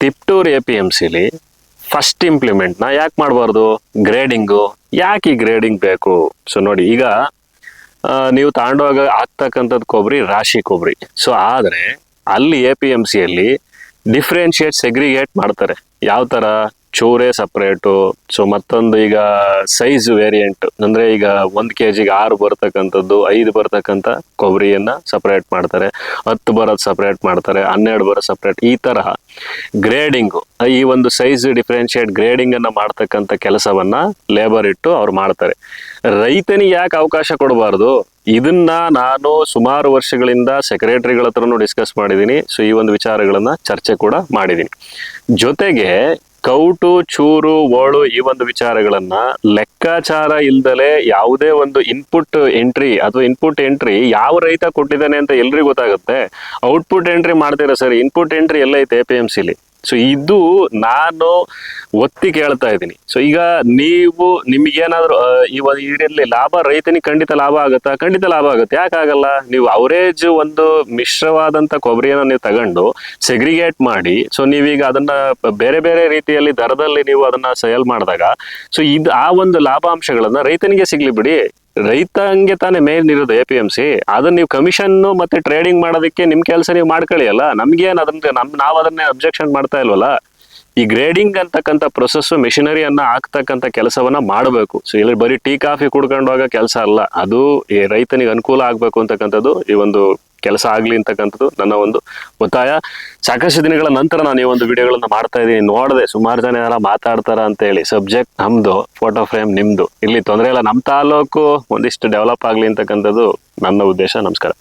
Tiptur APMCಲಿ first ಇಂಪ್ಲಿಮೆಂಟ್ನ ಯಾಕೆ ಮಾಡಬಾರ್ದು? Grading ಯಾಕೆ ಈ ಗ್ರೇಡಿಂಗ್ ಬೇಕು? ಸೊ ನೋಡಿ, ಈಗ ನೀವು ತಗೊಂಡೋಗ ಆಗ್ತಕ್ಕಂಥದ್ದು ಕೊಬ್ಬರಿ ರಾಶಿ ಕೊಬ್ಬರಿ. ಸೊ ಆದರೆ ಅಲ್ಲಿ APMCಯಲ್ಲಿ ಡಿಫ್ರೆನ್ಶಿಯೇಟ್ ಸೆಗ್ರಿಗೇಟ್ ಮಾಡ್ತಾರೆ. ಯಾವ ಥರ? ಚೂರೇ ಸಪ್ರೇಟು. ಸೊ ಮತ್ತೊಂದು ಈಗ ಸೈಜ್ ವೇರಿಯಂಟ್, ಅಂದರೆ ಈಗ 1 kg 6 ಬರ್ತಕ್ಕಂಥದ್ದು 5 ಬರ್ತಕ್ಕಂಥ ಕೊಬ್ಬರಿಯನ್ನ ಸಪ್ರೇಟ್ ಮಾಡ್ತಾರೆ, 10 ಬರೋದು ಸಪ್ರೇಟ್ ಮಾಡ್ತಾರೆ, 12 ಬರೋ ಸಪ್ರೇಟ್. ಈ ತರಹ ಗ್ರೇಡಿಂಗು, ಈ ಒಂದು ಸೈಜ್ ಡಿಫ್ರೆನ್ಶಿಯೇಟ್ ಗ್ರೇಡಿಂಗ್ ಅನ್ನ ಮಾಡ್ತಕ್ಕಂಥ ಕೆಲಸವನ್ನ ಲೇಬರ್ ಇಟ್ಟು ಅವ್ರು ಮಾಡ್ತಾರೆ. ರೈತನಿಗೆ ಯಾಕೆ ಅವಕಾಶ ಕೊಡಬಾರ್ದು? ಇದನ್ನ ನಾನು ಸುಮಾರು ವರ್ಷಗಳಿಂದ ಸೆಕ್ರೆಟರಿಗಳ ಹತ್ರನೂ ಡಿಸ್ಕಸ್ ಮಾಡಿದ್ದೀನಿ. ಸೊ ಈ ಒಂದು ವಿಚಾರಗಳನ್ನ ಚರ್ಚೆ ಕೂಡ ಮಾಡಿದ್ದೀನಿ. ಜೊತೆಗೆ ಕೌಟು, ಚೂರು, ಓಳು ಈ ಒಂದು ವಿಚಾರಗಳನ್ನ ಲೆಕ್ಕಾಚಾರ ಇಲ್ದಲೆ ಯಾವುದೇ ಒಂದು ಇನ್ಪುಟ್ ಎಂಟ್ರಿ ಯಾವ ರೈತ ಕೊಟ್ಟಿದ್ದಾನೆ ಅಂತ ಎಲ್ರಿಗೂ ಗೊತ್ತಾಗುತ್ತೆ. ಔಟ್ಪುಟ್ ಎಂಟ್ರಿ ಮಾಡ್ತೀರಾ ಸರ್, ಇನ್ಪುಟ್ ಎಂಟ್ರಿ ಎಲ್ಲ ಐತೆ APMCಲಿ. ಸೊ ಇದು ನಾನು ಒತ್ತಿ ಕೇಳ್ತಾ ಇದ್ದೀನಿ. ಸೊ ಈಗ ನಿಮ್ಗೇನಾದ್ರು ಇದರಲ್ಲಿ ಲಾಭ, ರೈತನಿಗೆ ಖಂಡಿತ ಲಾಭ ಆಗುತ್ತಾ? ಖಂಡಿತ ಲಾಭ ಆಗುತ್ತೆ. ಯಾಕಾಗಲ್ಲ? ನೀವು ಅವರೇಜ್ ಒಂದು ಮಿಶ್ರವಾದಂತ ಕೊಬ್ಬರಿಯನ್ನು ನೀವು ತಗೊಂಡು ಸೆಗ್ರಿಗೇಟ್ ಮಾಡಿ, ಸೊ ನೀವೀಗ ಅದನ್ನ ಬೇರೆ ಬೇರೆ ರೀತಿಯಲ್ಲಿ ದರದಲ್ಲಿ ನೀವು ಅದನ್ನ ಸೇಲ್ ಮಾಡಿದಾಗ, ಸೊ ಆ ಒಂದು ಲಾಭಾಂಶಗಳನ್ನ ರೈತನಿಗೆ ಸಿಗ್ಲಿ ಬಿಡಿ. ರೈತಂಗೆ ತಾನೇ ಮೇಲ್ ಇರೋದು APMC. ಅದನ್ನ ನೀವು ಕಮಿಷನ್ ಮತ್ತೆ ಟ್ರೇಡಿಂಗ್ ಮಾಡೋದಕ್ಕೆ ನಿಮ್ ಕೆಲಸ ನೀವು ಮಾಡ್ಕೊಳ್ಳಿ ಅಲ್ಲ. ನಮ್ಗೇನ್ ನಾವ್ ಅದನ್ನೇ ಅಬ್ಜೆಕ್ಷನ್ ಮಾಡ್ತಾ ಇಲ್ವಲ್ಲ. ಈ ಗ್ರೇಡಿಂಗ್ ಅಂತಕ್ಕಂಥ ಪ್ರೊಸೆಸ್ ಮೆಷಿನರಿಯನ್ನ ಹಾಕ್ತಕ್ಕಂಥ ಕೆಲಸವನ್ನ ಮಾಡಬೇಕು. ಸೊ ಇಲ್ಲಿ ಬರೀ ಟೀ ಕಾಫಿ ಕುಡ್ಕೊಂಡು ಹೋಗೋ ಕೆಲಸ ಅಲ್ಲ, ಅದು ಈ ರೈತನಿಗೆ ಅನುಕೂಲ ಆಗ್ಬೇಕು ಅಂತಕ್ಕಂಥದ್ದು, ಈ ಒಂದು ಕೆಲಸ ಆಗ್ಲಿ ಅಂತಕ್ಕಂಥದ್ದು ನನ್ನ ಒಂದು ಒತ್ತಾಯ. ಸಾಕಷ್ಟು ದಿನಗಳ ನಂತರ ನಾನು ಈ ಒಂದು ವಿಡಿಯೋಗಳನ್ನ ಮಾಡ್ತಾ ಇದ್ದೀನಿ. ನೋಡದೆ ಸುಮಾರು ಜನ ಯಾರ ಮಾತಾಡ್ತಾರ ಅಂತ ಹೇಳಿ. ಸಬ್ಜೆಕ್ಟ್ ನಮ್ದು, ಫೋಟೋ ಫ್ರೇಮ್ ನಿಮ್ದು, ಇಲ್ಲಿ ತೊಂದರೆ ಇಲ್ಲ. ನಮ್ಮ ತಾಲೂಕು ಒಂದಿಷ್ಟು ಡೆವಲಪ್ ಆಗ್ಲಿ ಅಂತಕ್ಕಂಥದ್ದು ನನ್ನ ಉದ್ದೇಶ. ನಮಸ್ಕಾರ.